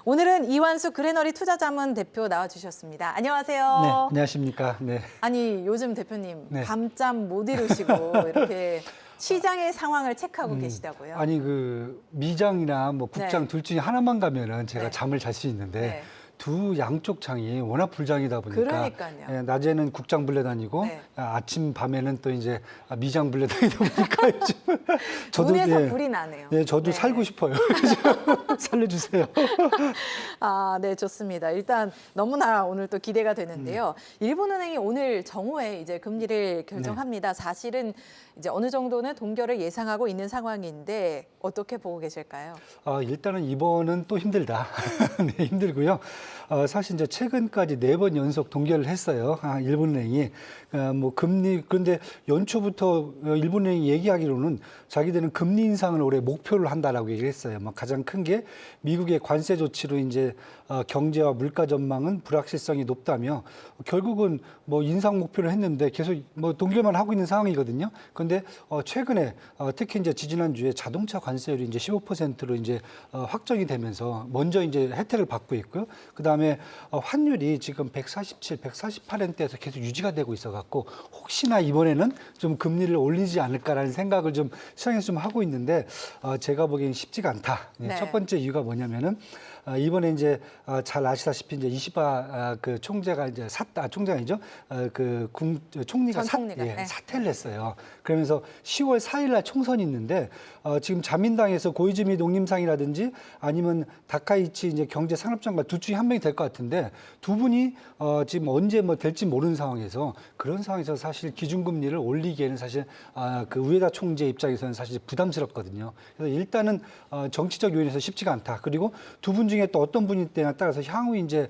오늘은 이완수 그레너리 투자자문 대표 나와주셨습니다. 안녕하세요. 네, 안녕하십니까. 네. 아니 요즘 대표님 네. 밤잠 못 이루시고 이렇게 시장의 상황을 체크하고 계시다고요? 아니 그 미장이나 뭐 국장 네. 둘 중에 하나만 가면은 제가 네. 잠을 잘 수 있는데 네. 두 양쪽 장이 워낙 불장이다 보니까 그러니까요. 예, 낮에는 국장 불려 다니고 네. 아침 밤에는 또 이제 미장 불려 다니다 보니까 요즘 눈에서 예, 불이 나네요. 예, 저도 네. 살고 싶어요. 살려주세요. 아, 네, 좋습니다. 일단 너무나 오늘 또 기대가 되는데요. 일본은행이 오늘 정오에 이제 금리를 결정합니다. 사실은 이제 어느 정도는 동결을 예상하고 있는 상황인데 어떻게 보고 계실까요? 일단은 이번은 또 힘들다. 네, 힘들고요. 사실 이제 최근까지 4번 연속 동결을 했어요. 일본은행이. 뭐 금리, 그런데 연초부터 일본은행이 얘기하기로는 자기들은 금리 인상을 올해 목표를 한다라고 얘기를 했어요. 뭐 가장 큰 게 미국의 관세 조치로 이제 경제와 물가 전망은 불확실성이 높다며 결국은 뭐 인상 목표를 했는데 계속 뭐 동결만 하고 있는 상황이거든요. 그런데 최근에 특히 이제 지지난주에 자동차 관세율이 이제 15%로 이제 확정이 되면서 먼저 이제 혜택을 받고 있고요. 그다음에 환율이 지금 147, 148엔대에서 계속 유지가 되고 있어 갖고 혹시나 이번에는 좀 금리를 올리지 않을까라는 생각을 좀 시장에서 좀 하고 있는데 제가 보기엔 쉽지가 않다. 네. 첫 번째 이유가 뭐냐면은 이번에 이제 잘 아시다시피 이제 이시바 그 총재가 이제 총재가 아니죠. 총리가 네. 사퇴를 했어요. 그러면서 10월 4일 날 총선이 있는데 지금 자민당에서 고이즈미 농림상이라든지 아니면 다카이치 이제 경제산업장관 둘 중에 한 명이 될 것 같은데 두 분이 지금 언제 뭐 될지 모르는 상황에서 그런 상황에서 사실 기준금리를 올리기에는 사실 그 우에다 총재 입장에서는 사실 부담스럽거든요. 그래서 일단은 정치적 요인에서 쉽지가 않다. 그리고 두 분 중에 또 어떤 분이 때에 따라서 향후 이제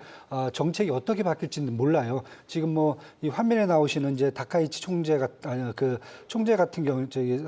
정책이 어떻게 바뀔지는 몰라요. 지금 뭐 이 화면에 나오시는 이제 다카이치 총재 같은 경우 저기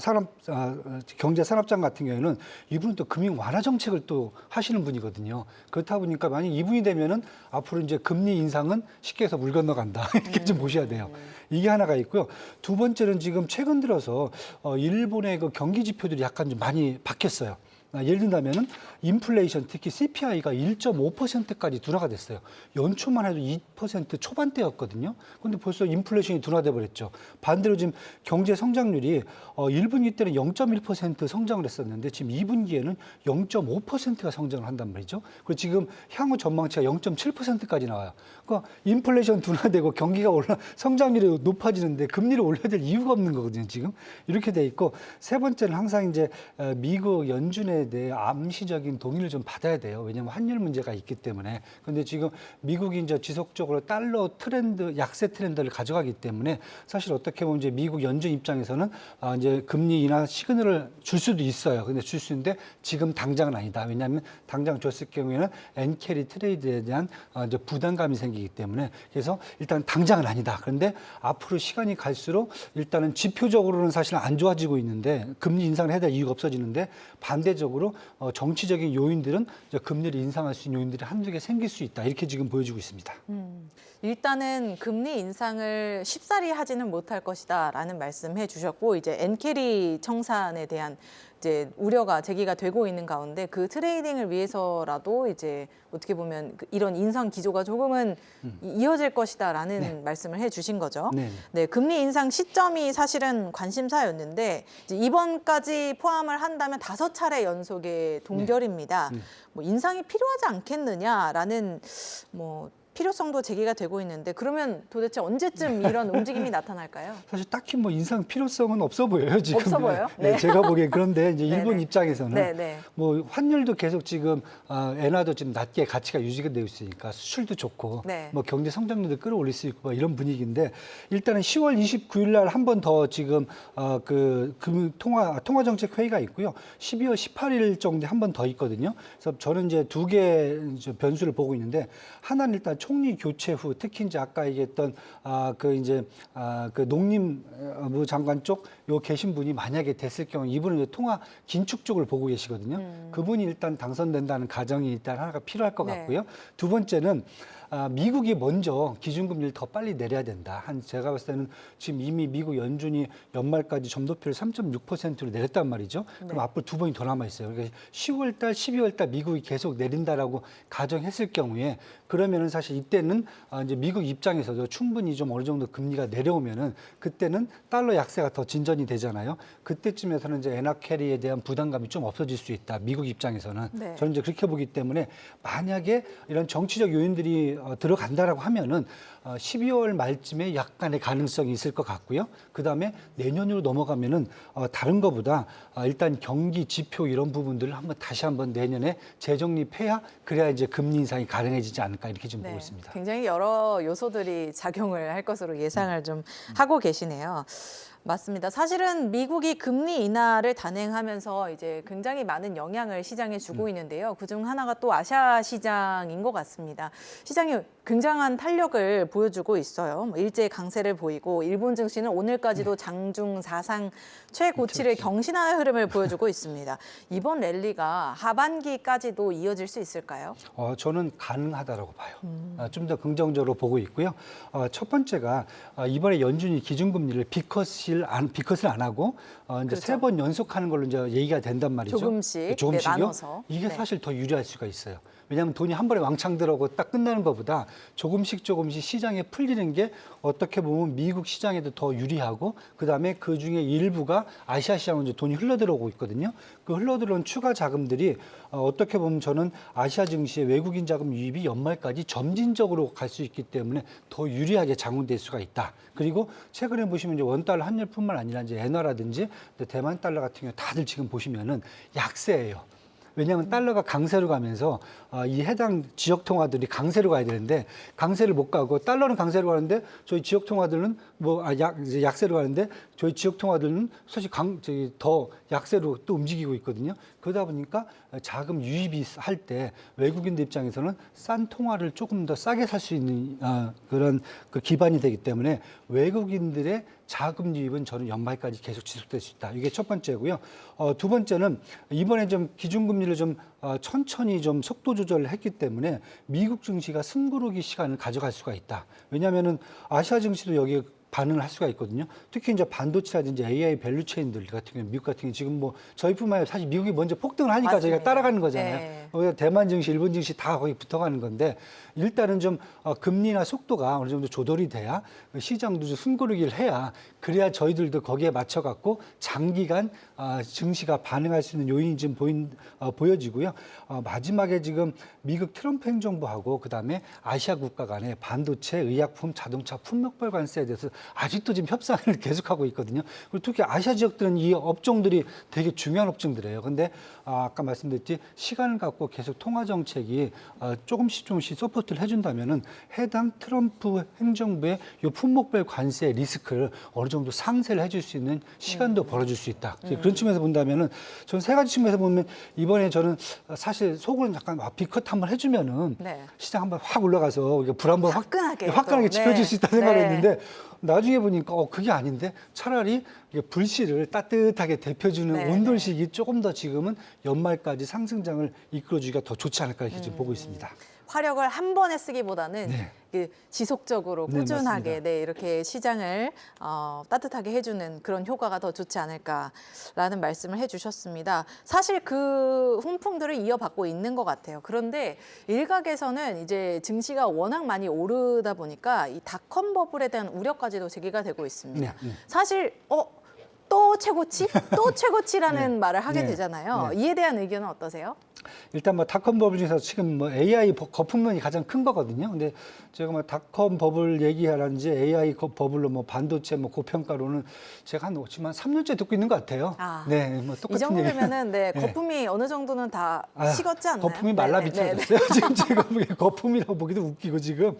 경제산업장 같은 경우에는 이분은 또 금융 완화 정책을 또 하시는 분이거든요. 그렇다 보니까 만약 이분이 되면은 앞으로 이제 금리 인상은 쉽게 해서 물 건너간다 이렇게 좀 보셔야 돼요. 이게 하나가 있고요. 두 번째는 지금 최근 들어서 일본의 그 경기 지표들이 약간 좀 많이 바뀌었어요. 예를 든다면은 인플레이션, 특히 CPI가 1.5%까지 둔화가 됐어요. 연초만 해도 2% 초반대였거든요. 그런데 벌써 인플레이션이 둔화돼 버렸죠. 반대로 지금 경제 성장률이 1분기 때는 0.1% 성장을 했었는데 지금 2분기에는 0.5%가 성장을 한단 말이죠. 그리고 지금 향후 전망치가 0.7%까지 나와요. 그러니까 인플레이션 둔화되고 경기가 성장률이 높아지는데 금리를 올려야 될 이유가 없는 거거든요. 지금 이렇게 돼 있고 세 번째는 항상 이제 미국 연준에 대해 암시적인 동의를 좀 받아야 돼요. 왜냐하면 환율 문제가 있기 때문에. 그런데 지금 미국이 이제 지속적으로 달러 트렌드, 약세 트렌드를 가져가기 때문에 사실 어떻게 보면 이제 미국 연준 입장에서는 이제 금리 인하 시그널을 줄 수도 있어요. 근데 줄 수 있는데 지금 당장은 아니다. 왜냐하면 당장 줬을 경우에는 엔캐리 트레이드에 대한 이제 부담감이 생기기 때문에 그래서 일단 당장은 아니다. 그런데 앞으로 시간이 갈수록 일단은 지표적으로는 사실 안 좋아지고 있는데 금리 인상을 해야 될 이유가 없어지는데 반대적으로 정치적인 요인들은 이제 금리를 인상할 수 있는 요인들이 한두 개 생길 수 있다. 이렇게 지금 보여지고 있습니다. 일단은 금리 인상을 쉽사리 하지는 못할 것이다라는 말씀해 주셨고 이제 엔캐리 청산에 대한 이제 우려가 제기가 되고 있는 가운데 그 트레이딩을 위해서라도 이제 어떻게 보면 이런 인상 기조가 조금은 이어질 것이다라는 말씀을 해주신 거죠. 네, 금리 인상 시점이 사실은 관심사였는데 이제 이번까지 포함을 한다면 5차례 연속의 동결입니다. 뭐 인상이 필요하지 않겠느냐라는 뭐. 필요성도 제기가 되고 있는데 그러면 도대체 언제쯤 이런 움직임이 나타날까요? 사실 딱히 뭐 인상 필요성은 없어 보여요 지금. 없어 보여요? 네, 제가 보기엔 그런데 이제 네네. 일본 입장에서는 뭐 환율도 계속 지금 엔화도 지금 낮게 가치가 유지가 되고 있으니까 수출도 좋고 뭐 경제 성장률도 끌어올릴 수 있고 이런 분위기인데 일단은 10월 29일 날 한 번 더 지금 그 통화정책 회의가 있고요. 12월 18일 정도에 한 번 더 있거든요. 그래서 저는 이제 두 개 변수를 보고 있는데 하나는 일단 총리 교체 후 특히 이제 아까 얘기했던 그 농림부 장관 쪽 요 계신 분이 만약에 됐을 경우 이분은 이제 통화 긴축 쪽을 보고 계시거든요. 그분이 일단 당선된다는 가정이 일단 하나가 필요할 것 네. 같고요. 두 번째는 미국이 먼저 기준금리를 더 빨리 내려야 된다. 제가 봤을 때는 지금 이미 미국 연준이 연말까지 점도표를 3.6%로 내렸단 말이죠. 그럼 네. 앞으로 두 번이 더 남아 있어요. 그러니까 10월 달, 12월 달 미국이 계속 내린다라고 가정했을 경우에 그러면은 사실 이때는 이제 미국 입장에서도 충분히 좀 어느 정도 금리가 내려오면은 그때는 달러 약세가 더 진전이 되잖아요. 그때쯤에서는 이제 엔화 캐리에 대한 부담감이 좀 없어질 수 있다. 미국 입장에서는. 네. 저는 이제 그렇게 보기 때문에 만약에 이런 정치적 요인들이 들어간다라고 하면은 12월 말쯤에 약간의 가능성이 있을 것 같고요. 그다음에 내년으로 넘어가면은 다른 것보다 일단 경기 지표 이런 부분들을 다시 한번 내년에 재정립해야 그래야 이제 금리 인상이 가능해지지 않을까 이렇게 좀 보고 있습니다. 굉장히 여러 요소들이 작용을 할 것으로 예상을 좀 하고 계시네요. 맞습니다. 사실은 미국이 금리 인하를 단행하면서 이제 굉장히 많은 영향을 시장에 주고 있는데요. 그중 하나가 또 아시아 시장인 것 같습니다. 시장이 굉장한 탄력을 보여주고 있어요. 일제 강세를 보이고 일본 증시는 오늘까지도 장중 사상 최고치를 경신하는 흐름을 보여주고 있습니다. 이번 랠리가 하반기까지도 이어질 수 있을까요? 저는 가능하다라고 봐요. 좀 더 긍정적으로 보고 있고요. 첫 번째가 이번에 연준이 기준금리를 비컷을 안 하고 이제 그렇죠. 3번 연속하는 걸로 이제 얘기가 된단 말이죠. 조금씩, 조금씩요. 네, 나눠서. 이게 네. 사실 더 유리할 수가 있어요. 왜냐하면 돈이 한 번에 왕창 들어오고 딱 끝나는 것보다 조금씩 시장에 풀리는 게 어떻게 보면 미국 시장에도 더 유리하고 그다음에 그중에 일부가 아시아 시장으로 이제 돈이 흘러들어오고 있거든요. 그 흘러들어온 추가 자금들이 어떻게 보면 저는 아시아 증시의 외국인 자금 유입이 연말까지 점진적으로 갈 수 있기 때문에 더 유리하게 장운될 수가 있다. 그리고 최근에 보시면 이제 원달러 환율뿐만 아니라 이제 엔화라든지 대만 달러 같은 경우 다들 지금 보시면은 약세예요. 왜냐하면 달러가 강세로 가면서 이 해당 지역 통화들이 강세로 가야 되는데 강세를 못 가고 달러는 강세로 가는데 저희 지역 통화들은 이제 약세로 가는데 저희 지역 통화들은 사실 더 약세로 또 움직이고 있거든요. 그러다 보니까 자금 유입이 할 때 외국인들 입장에서는 싼 통화를 조금 더 싸게 살 수 있는 그런 그 기반이 되기 때문에 외국인들의 자금 유입은 저는 연말까지 계속 지속될 수 있다. 이게 첫 번째고요. 두 번째는 이번에 좀 기준금리를 좀 천천히 좀 속도 조절을 했기 때문에 미국 증시가 숨고르기 시간을 가져갈 수가 있다. 왜냐하면은 아시아 증시도 여기에 반응을 할 수가 있거든요. 특히 이제 반도체라든지 AI 밸류 체인들 같은 경우 미국 같은 경우 지금 뭐 저희뿐만 아니라 사실 미국이 먼저 폭등을 하니까 맞습니다. 저희가 따라가는 거잖아요. 네. 대만 증시, 일본 증시 다 거기 붙어가는 건데 일단은 좀 금리나 속도가 어느 정도 조절이 돼야 시장도 좀 숨고르기를 해야 그래야 저희들도 거기에 맞춰갖고 장기간 증시가 반응할 수 있는 요인이 좀 보여지고요. 마지막에 지금 미국 트럼프 행정부하고 그다음에 아시아 국가 간의 반도체, 의약품, 자동차 품목별 관세에 대해서 아직도 지금 협상을 계속하고 있거든요. 그리고 특히 아시아 지역들은 이 업종들이 되게 중요한 업종들이에요. 근데 아까 말씀드렸듯이 시간을 갖고 계속 통화 정책이 조금씩 서포트를 해준다면은 해당 트럼프 행정부의 이 품목별 관세 리스크를 어느 정도 상쇄를 해줄 수 있는 시간도 벌어질 수 있다. 그런 측면에서 본다면은 저는 세 가지 측면에서 보면 이번에 저는 사실 속을 약간 비컷 한번 해주면은 네. 시장 한번 확 올라가서 불 한번 화끈하게 화끈하게 또, 지펴질 네. 수 있다 생각을 네. 했는데 나중에 보니까 그게 아닌데 차라리 이게 불씨를 따뜻하게 데펴주는 네, 온돌식이 조금 더 지금은 연말까지 상승장을 이끌어주기가 더 좋지 않을까 이렇게 지금 보고 있습니다. 화력을 한 번에 쓰기보다는 네. 지속적으로 네, 꾸준하게 맞습니다. 이렇게 시장을 따뜻하게 해주는 그런 효과가 더 좋지 않을까라는 말씀을 해주셨습니다. 사실 그 훈풍들을 이어받고 있는 것 같아요. 그런데 일각에서는 이제 증시가 워낙 많이 오르다 보니까 이 닷컴 버블에 대한 우려까지도 제기가 되고 있습니다. 네. 사실 또 최고치? 또 최고치라는 말을 하게 네. 되잖아요. 네. 이에 대한 의견은 어떠세요? 일단 닷컴 버블 중에서 지금 AI 거품론이 가장 큰 거거든요. 근데 제가 닷컴 버블 얘기하는지 AI 버블로 반도체 고평가로는 제가 지금 한 3년째 듣고 있는 것 같아요. 네, 똑같은 이 정도 얘기. 되면은 네. 거품이 어느 정도는 다 식었지 않나요? 거품이 말라 비틀어졌어요. 지금 제가 보기에 거품이라고 보기도 웃기고 지금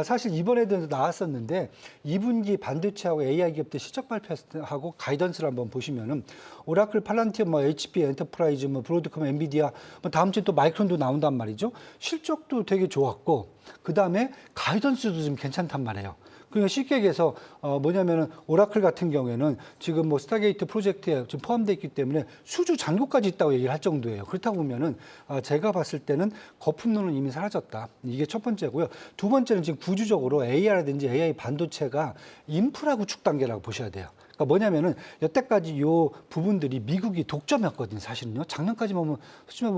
사실 이번에도 나왔었는데 2분기 반도체하고 AI 기업들 실적 발표하고 가이던스를 한번 보시면은 오라클, 팔란티엄, HP, 엔터프라이즈, 브로드컴, 엔비디아 뭐 다음 주에 또 마이크론도 나온단 말이죠. 실적도 되게 좋았고 그다음에 가이던스도 좀 괜찮단 말이에요. 그러니까 쉽게 얘기해서 뭐냐면은 오라클 같은 경우에는 지금 뭐 스타게이트 프로젝트에 지금 포함되어 있기 때문에 수주 잔고까지 있다고 얘기를 할 정도예요. 그렇다 보면은 제가 봤을 때는 거품론은 이미 사라졌다. 이게 첫 번째고요. 두 번째는 지금 구조적으로 AI라든지 AI 반도체가 인프라 구축 단계라고 보셔야 돼요. 그러니까 뭐냐면은 여태까지 요 부분들이 미국이 독점이었거든요. 사실은요. 작년까지 보면 솔직히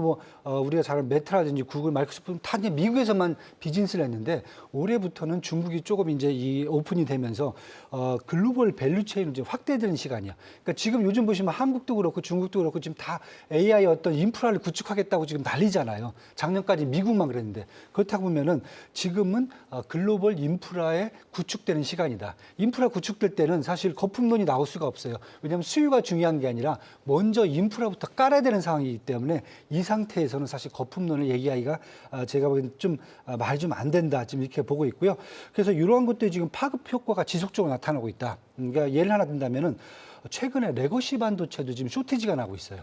우리가 잘 아는 메타라든지 구글, 마이크로소프트 다 이제 미국에서만 비즈니스를 했는데 올해부터는 중국이 조금 이제 이 오픈이 되면서 글로벌 밸류체인이 이제 확대되는 시간이야. 그러니까 지금 요즘 보시면 한국도 그렇고 중국도 그렇고 지금 다 AI 어떤 인프라를 구축하겠다고 지금 난리잖아요. 작년까지 미국만 그랬는데 그렇다고 보면은 지금은 글로벌 인프라에 구축되는 시간이다. 인프라 구축될 때는 사실 거품론이 나올 수가 없어요. 왜냐하면 수요가 중요한 게 아니라 먼저 인프라부터 깔아야 되는 상황이기 때문에 이 상태에서는 사실 거품론을 얘기하기가 제가 보기에는 좀 말이 좀 안 된다. 지금 이렇게 보고 있고요. 그래서 이러한 것들이 지금 파급 효과가 지속적으로 나타나고 있다. 그러니까 예를 하나 든다면은 최근에 레거시 반도체도 지금 쇼티지가 나고 있어요.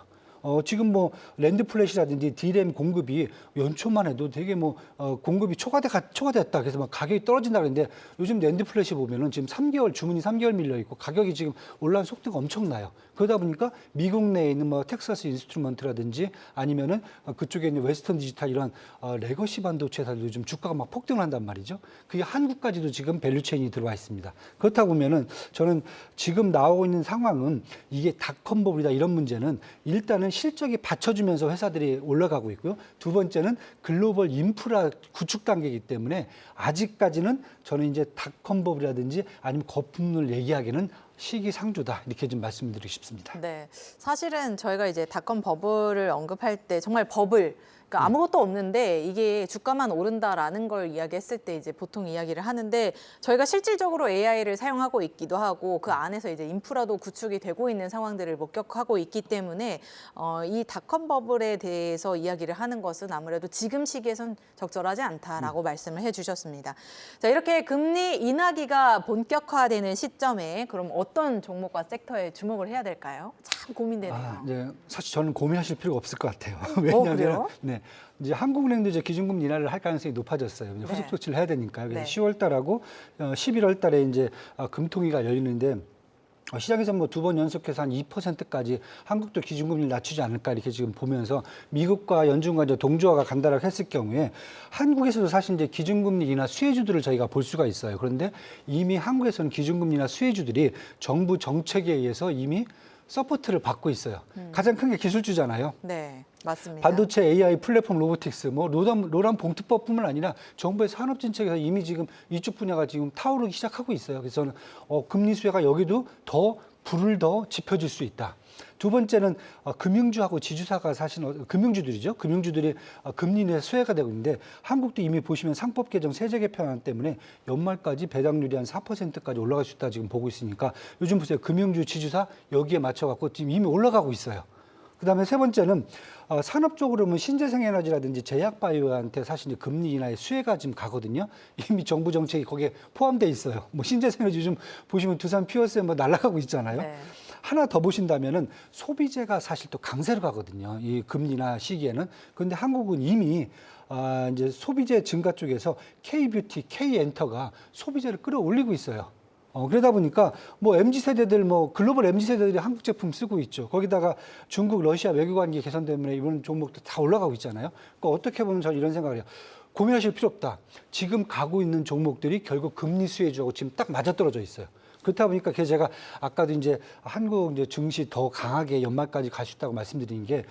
지금 뭐 랜드 플래시라든지 D램 공급이 연초만 해도 되게 공급이 초과됐다. 그래서 막 가격이 떨어진다 그랬는데 요즘 랜드 플래시 보면은 지금 3개월 주문이 3개월 밀려 있고 가격이 지금 올라온 속도가 엄청나요. 그러다 보니까 미국 내에 있는 뭐 텍사스 인스트루먼트라든지 아니면은 그쪽에 있는 웨스턴 디지털 이런 레거시 반도체사들도 요즘 주가가 막 폭등을 한단 말이죠. 그게 한국까지도 지금 밸류체인이 들어와 있습니다. 그렇다 보면은 저는 지금 나오고 있는 상황은 이게 닷컴 버블이다 이런 문제는 일단은 실적이 받쳐주면서 회사들이 올라가고 있고요. 두 번째는 글로벌 인프라 구축 단계이기 때문에 아직까지는 저는 이제 닷컴 버블이라든지 아니면 거품을 얘기하기는 시기상조다 이렇게 좀 말씀드리고 싶습니다. 네, 사실은 저희가 이제 닷컴 버블을 언급할 때 정말 버블, 그러니까 아무것도 없는데 이게 주가만 오른다라는 걸 이야기했을 때 이제 보통 이야기를 하는데 저희가 실질적으로 AI를 사용하고 있기도 하고 그 안에서 이제 인프라도 구축이 되고 있는 상황들을 목격하고 있기 때문에 이 닷컴 버블에 대해서 이야기를 하는 것은 아무래도 지금 시기에선 적절하지 않다라고 말씀을 해주셨습니다. 자, 이렇게 금리 인하기가 본격화되는 시점에 그럼 어떤 종목과 섹터에 주목을 해야 될까요? 참 고민되네요. 네, 사실 저는 고민하실 필요가 없을 것 같아요. 왜냐하면 그래요? 네, 이제 한국은행도 이제 기준금리 인하를 할 가능성이 높아졌어요. 이제 후속 조치를 해야 되니까요. 그래서 네. 10월 달하고 11월 달에 이제 금통위가 열리는데 시장에서 뭐 두 번 연속해서 한 2%까지 한국도 기준금리를 낮추지 않을까 이렇게 지금 보면서 미국과 연준과 이제 동조화가 간다라고 했을 경우에 한국에서도 사실 이제 기준금리 인하 수혜주들을 저희가 볼 수가 있어요. 그런데 이미 한국에서는 기준금리 인하 수혜주들이 정부 정책에 의해서 이미 서포트를 받고 있어요. 가장 큰 게 기술주잖아요. 네, 맞습니다. 반도체, AI, 플랫폼, 로보틱스, 뭐 로란 봉투법뿐만 아니라 정부의 산업 정책에서 이미 지금 이쪽 분야가 지금 타오르기 시작하고 있어요. 그래서 저는 금리 수혜가 여기도 더 불을 더 지펴줄 수 있다. 두 번째는 금융주하고 지주사가 사실 금융주들이죠. 금융주들이 금리 내 수혜가 되고 있는데 한국도 이미 보시면 상법 개정 세제 개편안 때문에 연말까지 배당률이 한 4%까지 올라갈 수 있다 지금 보고 있으니까 요즘 보세요. 금융주, 지주사 여기에 맞춰갖고 지금 이미 올라가고 있어요. 그다음에 세 번째는 산업적으로 보면 신재생에너지라든지 제약바이오한테 사실 이제 금리 인하의 수혜가 지금 가거든요. 이미 정부 정책이 거기에 포함돼 있어요. 뭐 신재생에너지 요즘 보시면 두산 피어스에 뭐 날아가고 있잖아요. 네. 하나 더 보신다면은 소비재가 사실 또 강세로 가거든요. 이 금리나 시기에는. 그런데 한국은 이미 이제 소비재 증가 쪽에서 K뷰티, K엔터가 소비재를 끌어올리고 있어요. 그러다 보니까 뭐 MZ세대들 글로벌 MZ세대들이 한국 제품 쓰고 있죠. 거기다가 중국, 러시아 외교관계 개선 때문에 이번 종목도 다 올라가고 있잖아요. 그러니까 어떻게 보면 저는 이런 생각을 해요. 고민하실 필요 없다. 지금 가고 있는 종목들이 결국 금리 수혜주하고 지금 딱 맞아떨어져 있어요. 그렇다 보니까 그래서 제가 아까도 이제 한국 이제 증시 더 강하게 연말까지 갈 수 있다고 말씀드린 게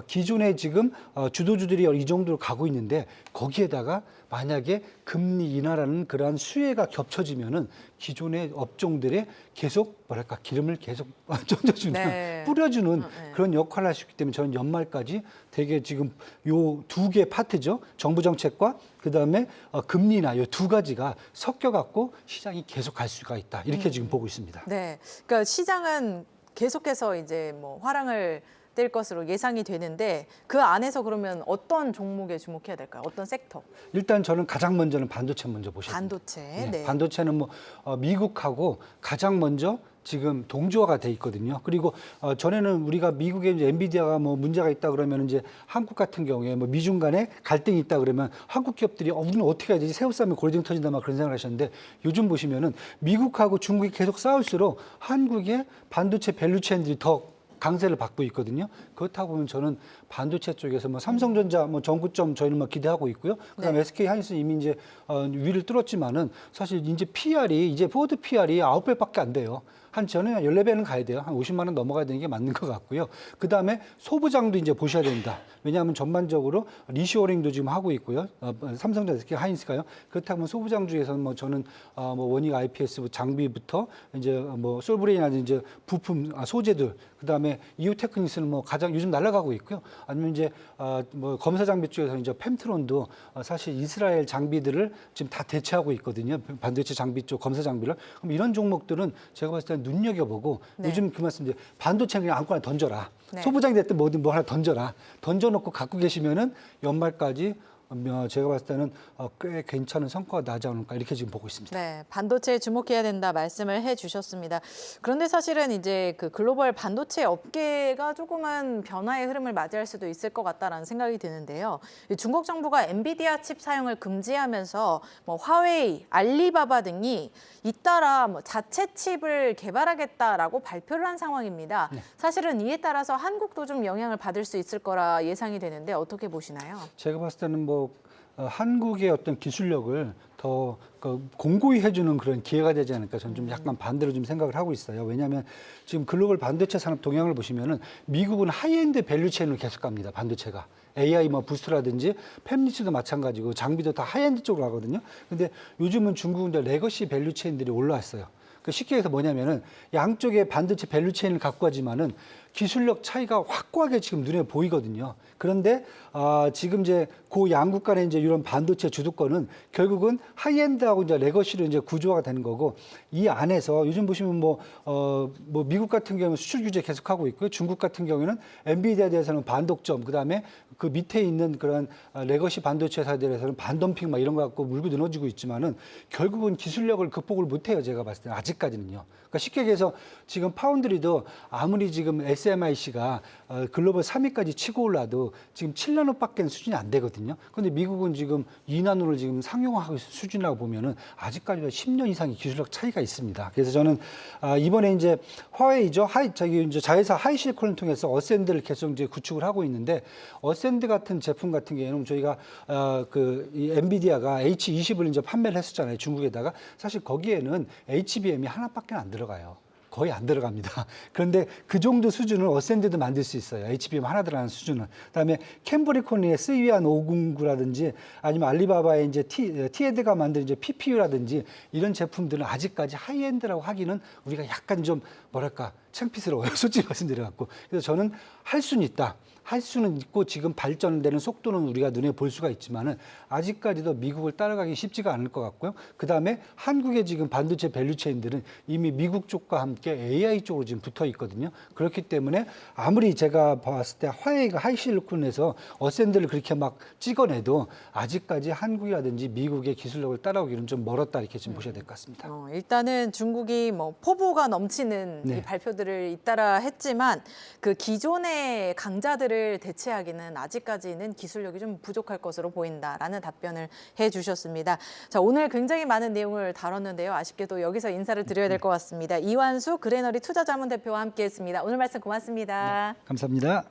기존에 지금 주도주들이 이 정도로 가고 있는데 거기에다가 만약에 금리 인하라는 그러한 수혜가 겹쳐지면은 기존의 업종들에 계속 뭐랄까 기름을 계속 던져주는 네. 뿌려주는 네. 그런 역할을 할 수 있기 때문에 저는 연말까지 되게 지금 요 두 개 파트죠. 정부 정책과 그다음에 금리 인하 요 두 가지가 섞여 갖고 시장이 계속 갈 수가 있다. 이렇게 지금 보고 있습니다. 네, 그러니까 시장은 계속해서 이제 뭐 화랑을 뗄 것으로 예상이 되는데 그 안에서 그러면 어떤 종목에 주목해야 될까요? 어떤 섹터? 일단 저는 가장 먼저는 반도체 먼저 보셔야 됩니다. 반도체. 네. 반도체는 뭐 미국하고 가장 먼저 지금 동조화가 돼 있거든요. 그리고 전에는 우리가 미국에 이제 엔비디아가 뭐 문제가 있다 그러면 이제 한국 같은 경우에 뭐 미중 간에 갈등이 있다 그러면 한국 기업들이 우리는 어떻게 해야 되지? 새우 싸면 골딩 터진다 막 그런 생각을 하셨는데 요즘 보시면은 미국하고 중국이 계속 싸울수록 한국의 반도체 밸류체인들이 더 강세를 받고 있거든요. 그렇다고 보면 저는 반도체 쪽에서 뭐 삼성전자 뭐 전구점 저희는 뭐 기대하고 있고요. 그다음에 네. SK 하이닉스 이미 이제 위를 뚫었지만은 사실 이제 PR이 이제 포워드 PR이 9배밖에 안 돼요. 한 저는 14배는 가야 돼요. 한 50만 원 넘어가야 되는 게 맞는 것 같고요. 그다음에 소부장도 이제 보셔야 된다. 왜냐하면 전반적으로 리쇼어링도 지금 하고 있고요. 삼성전자, SK 하이닉스가요. 그렇다면 소부장 중에서는 뭐 저는 뭐 원익 IPS 장비부터 이제 뭐 솔브레인이나 이제 부품 소재들 그다음에 이오 테크닉스는 뭐 가장 요즘 날아가고 있고요. 아니면 이제 뭐 검사 장비 쪽에서 이제 펜트론도 사실 이스라엘 장비들을 지금 다 대체하고 있거든요. 반도체 장비 쪽 검사 장비를. 그럼 이런 종목들은 제가 봤을 때는 눈여겨보고 네. 요즘 그 말씀드린 반도체는 그냥 아무거나 던져라. 네. 소부장이 됐든 뭐든 뭐 하나 던져라. 던져놓고 갖고 계시면은 연말까지 제가 봤을 때는 꽤 괜찮은 성과가 나지 않을까 이렇게 지금 보고 있습니다. 네, 반도체에 주목해야 된다 말씀을 해주셨습니다. 그런데 사실은 이제 그 글로벌 반도체 업계가 조금은 변화의 흐름을 맞이할 수도 있을 것 같다라는 생각이 드는데요. 중국 정부가 엔비디아 칩 사용을 금지하면서 뭐 화웨이, 알리바바 등이 잇따라 뭐 자체 칩을 개발하겠다라고 발표를 한 상황입니다. 네. 사실은 이에 따라서 한국도 좀 영향을 받을 수 있을 거라 예상이 되는데 어떻게 보시나요? 제가 봤을 때는 뭐 한국의 어떤 기술력을 더 공고히 해주는 그런 기회가 되지 않을까 저는 좀 약간 반대로 좀 생각을 하고 있어요. 왜냐하면 지금 글로벌 반도체 산업 동향을 보시면은 미국은 하이엔드 밸류체인을 계속 갑니다. 반도체가. AI 뭐 부스트라든지 팹리스도 마찬가지고 장비도 다 하이엔드 쪽으로 가거든요. 근데 요즘은 중국은 이제 레거시 밸류체인들이 올라왔어요. 쉽게 해서 뭐냐면은 양쪽의 반도체 밸류체인을 갖고 가지만은 기술력 차이가 확고하게 지금 눈에 보이거든요. 그런데 지금 이제 그 양국 간의 이제 이런 반도체 주도권은 결국은 하이엔드하고 이제 레거시로 이제 구조화가 되는 거고 이 안에서 요즘 보시면 뭐 미국 같은 경우는 수출 규제 계속하고 있고요. 중국 같은 경우에는 엔비디아에 대해서는 반독점, 그다음에 그 밑에 있는 그런 레거시 반도체 회사들에 대해서는 반덤핑 막 이런 거 갖고 물고 늘어지고 있지만은 결국은 기술력을 극복을 못 해요. 제가 봤을 때는 아직까지는요. 그러니까 쉽게 얘기해서 지금 파운드리도 아무리 지금 SMIC가 글로벌 3위까지 치고 올라도 지금 7나노밖에 수준이 안 되거든요. 그런데 미국은 지금 2나노를 지금 상용화하고 있는 수준이라고 보면은 아직까지도 10년 이상의 기술력 차이가 있습니다. 그래서 저는 이번에 이제 화웨이죠. 이제 자회사 하이실콘을 통해서 어센드를 계속 이제 구축을 하고 있는데 어센드 같은 제품 같은 경우에는 저희가 이 엔비디아가 H20을 이제 판매를 했었잖아요. 중국에다가 사실 거기에는 HBM이 하나밖에 안 들어가요. 거의 안 들어갑니다. 그런데 그 정도 수준을 어센드도 만들 수 있어요. HBM 하나 들어가는 수준은. 그다음에 캠브리콘의 스위안 509라든지 아니면 알리바바의 이제 티에드가 만든 이제 PPU라든지 이런 제품들은 아직까지 하이엔드라고 하기는 우리가 약간 좀 뭐랄까 창피스러워요. 솔직히 말씀드려갖고. 그래서 저는 할 수는 있다. 할 수는 있고 지금 발전되는 속도는 우리가 눈에 볼 수가 있지만은 아직까지도 미국을 따라가기 쉽지가 않을 것 같고요. 그다음에 한국의 지금 반도체 밸류체인들은 이미 미국 쪽과 함께 AI 쪽으로 지금 붙어 있거든요. 그렇기 때문에 아무리 제가 봤을 때 화웨이가 하이실리콘에서 어센드를 그렇게 막 찍어내도 아직까지 한국이라든지 미국의 기술력을 따라오기는 좀 멀었다 이렇게 좀 보셔야 될 것 같습니다. 일단은 중국이 뭐 포부가 넘치는 네. 이 발표들을 잇따라 했지만 그 기존의 강자들을 대체하기는 아직까지는 기술력이 좀 부족할 것으로 보인다라는 답변을 해주셨습니다. 자, 오늘 굉장히 많은 내용을 다뤘는데요. 아쉽게도 여기서 인사를 드려야 될 것 같습니다. 이완수 그레너리 투자자문 대표와 함께했습니다. 오늘 말씀 고맙습니다. 네, 감사합니다.